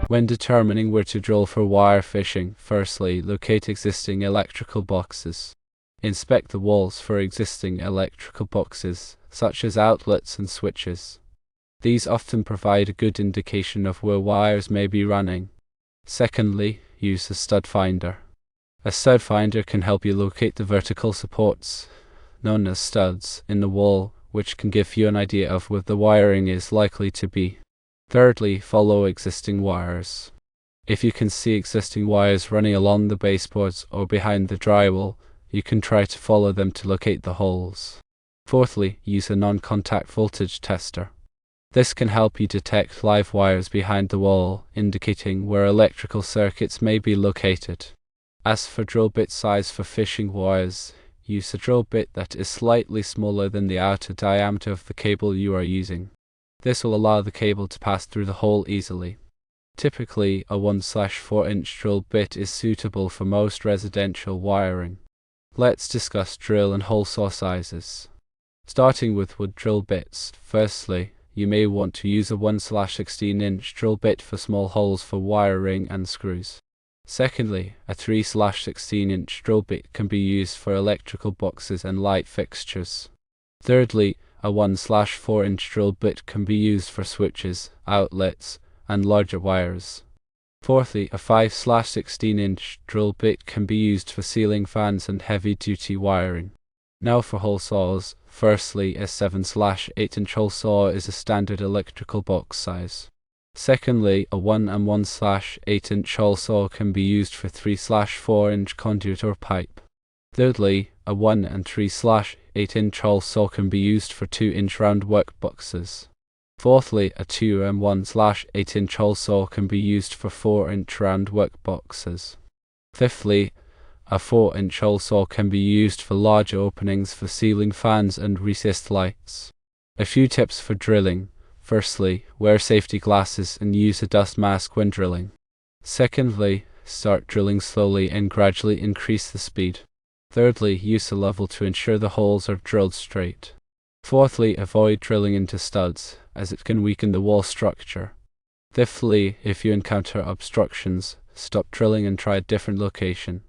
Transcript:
When determining where to drill for wire fishing, firstly, locate existing electrical boxes. Inspect the walls for existing electrical boxes, such as outlets and switches. These often provide a good indication of where wires may be running. Secondly, use a stud finder. A stud finder can help you locate the vertical supports, known as studs, in the wall, which can give you an idea of where the wiring is likely to be. Thirdly, follow existing wires. If you can see existing wires running along the baseboards or behind the drywall, you can try to follow them to locate the holes. Fourthly, use a non-contact voltage tester. This can help you detect live wires behind the wall, indicating where electrical circuits may be located. As for drill bit size for fishing wires, use a drill bit that is slightly smaller than the outer diameter of the cable you are using. This will allow the cable to pass through the hole easily. Typically, a 1/4-inch drill bit is suitable for most residential wiring. Let's discuss drill and hole saw sizes. Starting with wood drill bits, firstly, you may want to use a 1/16-inch drill bit for small holes for wiring and screws. Secondly, a 3/16-inch drill bit can be used for electrical boxes and light fixtures. Thirdly, a 1/4-inch drill bit can be used for switches, outlets, and larger wires. Fourthly, a 5/16-inch drill bit can be used for ceiling fans and heavy-duty wiring. Now for hole saws. Firstly, a 7/8-inch hole saw is a standard electrical box size. Secondly, a 1 1/8-inch hole saw can be used for 3/4-inch conduit or pipe. Thirdly, a 1 3/8-inch hole saw can be used for 2-inch round work boxes. Fourthly, a 2 1/8-inch hole saw can be used for 4-inch round work boxes. Fifthly, a 4-inch hole saw can be used for larger openings for ceiling fans and recessed lights. A few tips for drilling. Firstly, wear safety glasses and use a dust mask when drilling. Secondly, start drilling slowly and gradually increase the speed. Thirdly, use a level to ensure the holes are drilled straight. Fourthly, avoid drilling into studs, as it can weaken the wall structure. Fifthly, if you encounter obstructions, stop drilling and try a different location.